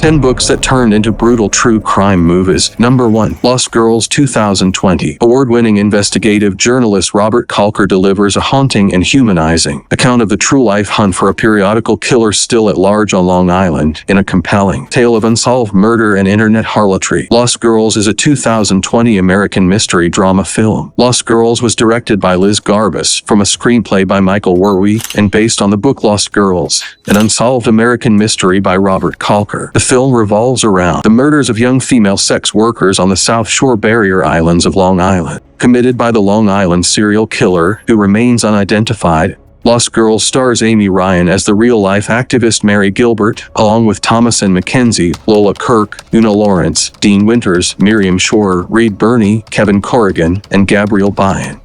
10 books that turned into brutal true crime movies. Number 1. Lost Girls 2020. Award-winning investigative journalist Robert Kalker delivers a haunting and humanizing account of the true-life hunt for a periodical killer still at large on Long Island in a compelling tale of unsolved murder and internet harlotry. Lost Girls is a 2020 American mystery drama film. Lost Girls was directed by Liz Garbus from a screenplay by Michael Werwey and based on the book Lost Girls, an unsolved American mystery by Robert Kalker. The film revolves around the murders of young female sex workers on the South Shore barrier islands of Long Island, committed by the Long Island serial killer who remains unidentified. Lost Girls stars Amy Ryan as the real-life activist Mary Gilbert, along with Thomas and Mackenzie, Lola Kirk, Una Lawrence, Dean Winters, Miriam Shore, Reed Birney, Kevin Corrigan, and Gabrielle Byrne.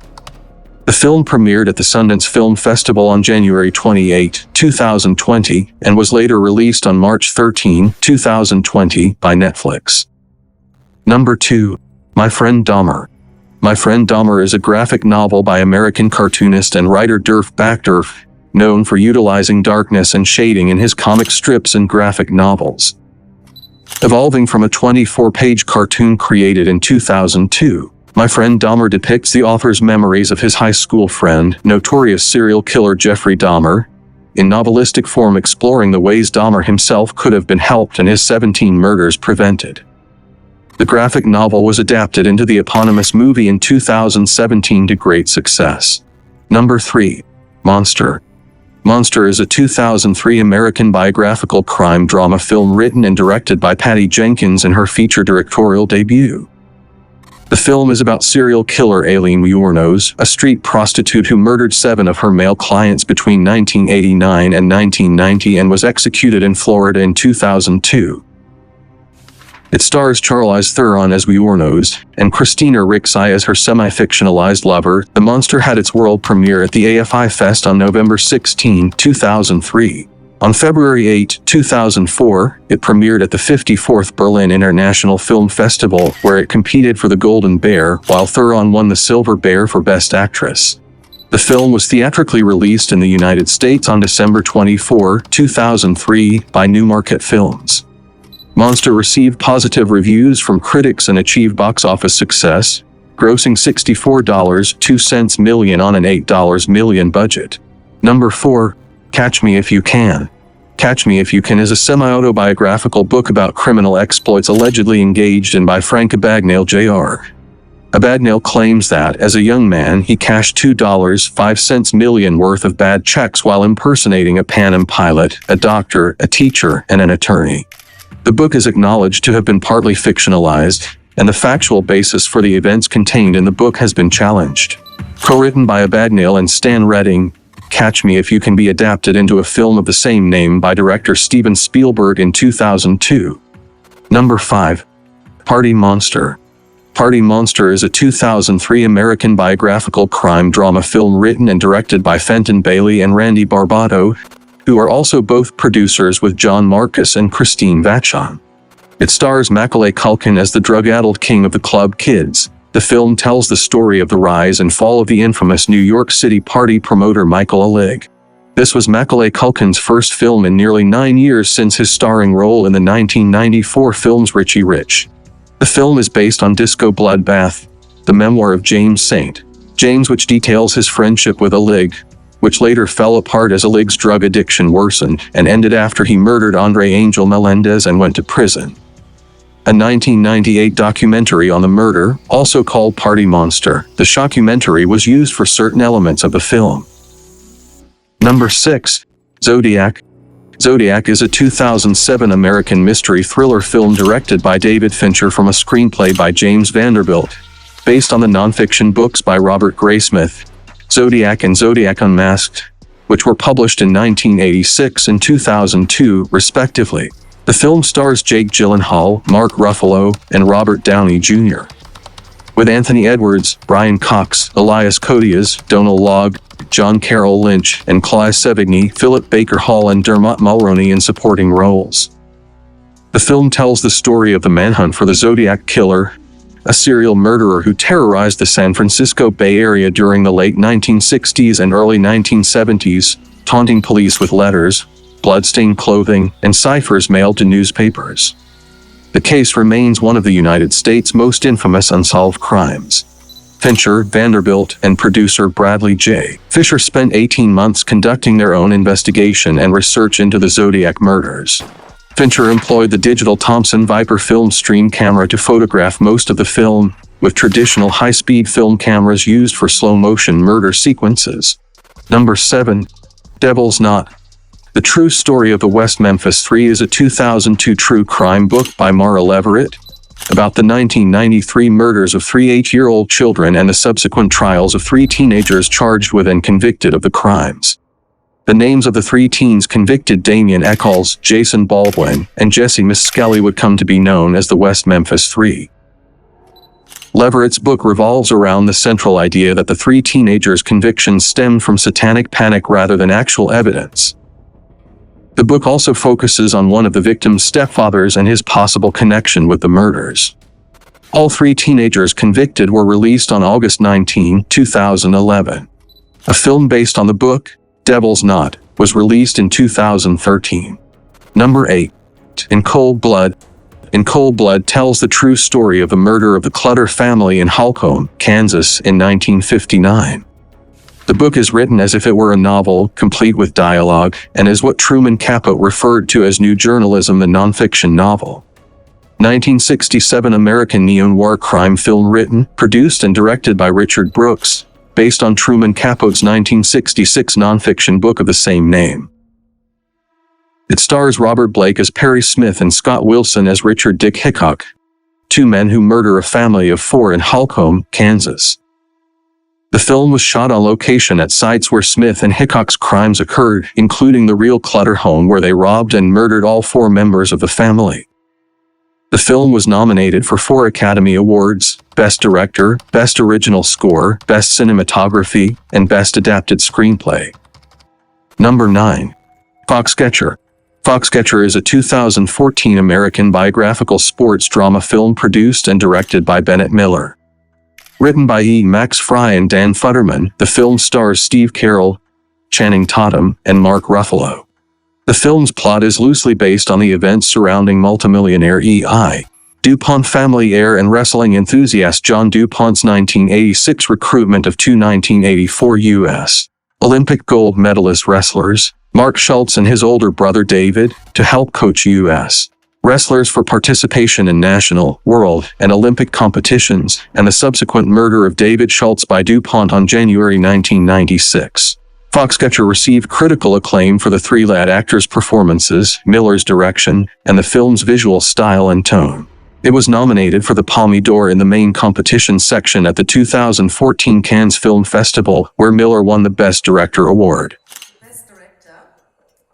The film premiered at the Sundance Film Festival on January 28, 2020, and was later released on March 13, 2020, by Netflix. Number 2. My Friend Dahmer. My Friend Dahmer is a graphic novel by American cartoonist and writer Derf Backderf, known for utilizing darkness and shading in his comic strips and graphic novels. Evolving from a 24-page cartoon created in 2002, My Friend Dahmer depicts the author's memories of his high school friend, notorious serial killer Jeffrey Dahmer, in novelistic form exploring the ways Dahmer himself could have been helped and his 17 murders prevented. The graphic novel was adapted into the eponymous movie in 2017 to great success. Number 3. Monster. Monster is a 2003 American biographical crime drama film written and directed by Patty Jenkins in her feature directorial debut. The film is about serial killer Aileen Wuornos, a street prostitute who murdered 7 of her male clients between 1989 and 1990 and was executed in Florida in 2002. It stars Charlize Theron as Wuornos and Christina Ricci as her semi-fictionalized lover. The Monster had its world premiere at the AFI Fest on November 16, 2003. On February 8, 2004, it premiered at the 54th Berlin International Film Festival, where it competed for the Golden Bear, while Theron won the Silver Bear for Best Actress. The film was theatrically released in the United States on December 24, 2003, by Newmarket Films. Monster received positive reviews from critics and achieved box office success, grossing $64.02 million on an $8 million budget. Number 4. Catch Me If You Can. Catch Me If You Can is a semi-autobiographical book about criminal exploits allegedly engaged in by Frank Abagnale Jr. Abagnale claims that, as a young man, he cashed $2.05 million worth of bad checks while impersonating a Pan Am pilot, a doctor, a teacher, and an attorney. The book is acknowledged to have been partly fictionalized, and the factual basis for the events contained in the book has been challenged. Co-written by Abagnale and Stan Redding, Catch Me If You Can be adapted into a film of the same name by director Steven Spielberg in 2002. Number 5. Party Monster. Party Monster is a 2003 American biographical crime drama film written and directed by Fenton Bailey and Randy Barbato, who are also both producers with John Marcus and Christine Vachon. It stars Macaulay Culkin as the drug-addled king of the club kids. The film tells the story of the rise and fall of the infamous New York City party promoter Michael Allig. This was Macaulay Culkin's first film in nearly 9 years since his starring role in the 1994 films Richie Rich. The film is based on Disco Bloodbath, the memoir of James St. James, which details his friendship with Allig, which later fell apart as Allig's drug addiction worsened and ended after he murdered Andre Angel Melendez and went to prison. A 1998 documentary on the murder, also called Party Monster, the shockumentary was used for certain elements of the film. Number 6. Zodiac. Zodiac is a 2007 American mystery thriller film directed by David Fincher from a screenplay by James Vanderbilt, based on the nonfiction books by Robert Graysmith, Zodiac and Zodiac Unmasked, which were published in 1986 and 2002, respectively. The film stars Jake Gyllenhaal, Mark Ruffalo, and Robert Downey Jr. With Anthony Edwards, Brian Cox, Elias Koteas, Donal Logue, John Carroll Lynch, and Clive Sevigny, Philip Baker Hall, and Dermot Mulroney in supporting roles. The film tells the story of the manhunt for the Zodiac Killer, a serial murderer who terrorized the San Francisco Bay Area during the late 1960s and early 1970s, taunting police with letters, bloodstained clothing, and ciphers mailed to newspapers. The case remains one of the United States' most infamous unsolved crimes. Fincher, Vanderbilt, and producer Bradley J. Fisher spent 18 months conducting their own investigation and research into the Zodiac murders. Fincher employed the digital Thomson Viper film stream camera to photograph most of the film, with traditional high-speed film cameras used for slow-motion murder sequences. Number 7. Devil's Knot. The True Story of the West Memphis Three is a 2002 true crime book by Mara Leverett about the 1993 murders of 3 8-year-old children and the subsequent trials of 3 teenagers charged with and convicted of the crimes. The names of the 3 teens convicted, Damien Eccles, Jason Baldwin, and Jesse Misskelley, would come to be known as the West Memphis Three. Leverett's book revolves around the central idea that the 3 teenagers' convictions stemmed from satanic panic rather than actual evidence. The book also focuses on one of the victims' stepfathers and his possible connection with the murders. All 3 teenagers convicted were released on August 19, 2011. A film based on the book, Devil's Knot, was released in 2013. Number 8. In Cold Blood. In Cold Blood tells the true story of the murder of the Clutter family in Holcomb, Kansas in 1959. The book is written as if it were a novel, complete with dialogue, and is what Truman Capote referred to as new journalism, the nonfiction novel. 1967 American neo-noir crime film written, produced and directed by Richard Brooks, based on Truman Capote's 1966 nonfiction book of the same name. It stars Robert Blake as Perry Smith and Scott Wilson as Richard Dick Hickok, 2 men who murder a family of 4 in Holcomb, Kansas. The film was shot on location at sites where Smith and Hickok's crimes occurred, including the real Clutter home where they robbed and murdered all 4 members of the family. The film was nominated for 4 Academy Awards: Best Director, Best Original Score, Best Cinematography, and Best Adapted Screenplay. Number 9. Foxcatcher. Foxcatcher is a 2014 American biographical sports drama film produced and directed by Bennett Miller. Written by E. Max Fry and Dan Futterman, the film stars Steve Carell, Channing Tatum, and Mark Ruffalo. The film's plot is loosely based on the events surrounding multimillionaire E.I. DuPont family heir and wrestling enthusiast John DuPont's 1986 recruitment of 2 1984 U.S. Olympic gold medalist wrestlers, Mark Schultz and his older brother David, to help coach U.S. wrestlers for participation in national, world, and Olympic competitions, and the subsequent murder of David Schultz by DuPont on January 1996. Foxcatcher received critical acclaim for the 3 lead actors' performances, Miller's direction, and the film's visual style and tone. It was nominated for the Palme d'Or in the main competition section at the 2014 Cannes Film Festival, where Miller won the Best Director award. Best Director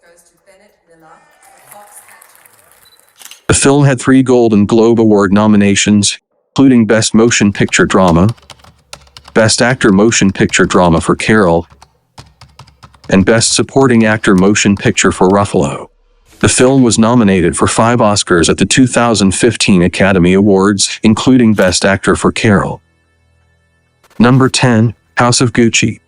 goes to Bennett Miller for Foxcatcher. The film had 3 Golden Globe Award nominations, including Best Motion Picture Drama, Best Actor Motion Picture Drama for Carroll, and Best Supporting Actor Motion Picture for Ruffalo. The film was nominated for 5 Oscars at the 2015 Academy Awards, including Best Actor for Carroll. Number 10. House of Gucci.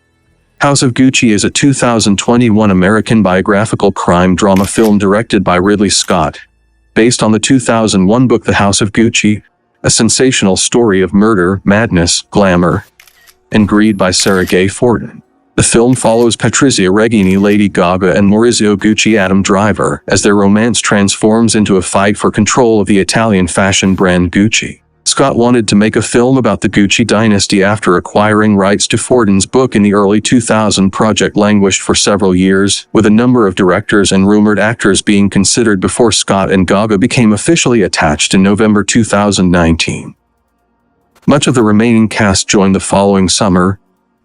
House of Gucci is a 2021 American biographical crime drama film directed by Ridley Scott, based on the 2001 book The House of Gucci, a sensational story of murder, madness, glamour, and greed by Sarah Gay Fortin. The film follows Patrizia Regini, Lady Gaga, and Maurizio Gucci, Adam Driver, as their romance transforms into a fight for control of the Italian fashion brand Gucci. Scott wanted to make a film about the Gucci dynasty after acquiring rights to Fortin's book in the early 2000s. Project languished for several years, with a number of directors and rumored actors being considered before Scott and Gaga became officially attached in November 2019. Much of the remaining cast joined the following summer,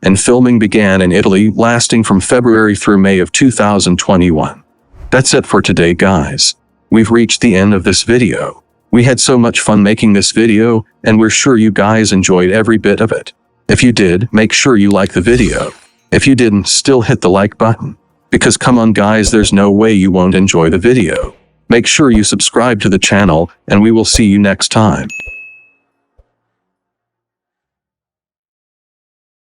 and filming began in Italy, lasting from February through May of 2021. That's it for today, guys. We've reached the end of this video. We had so much fun making this video, and we're sure you guys enjoyed every bit of it. If you did, make sure you like the video. If you didn't, still hit the like button. Because come on guys, there's no way you won't enjoy the video. Make sure you subscribe to the channel, and we will see you next time.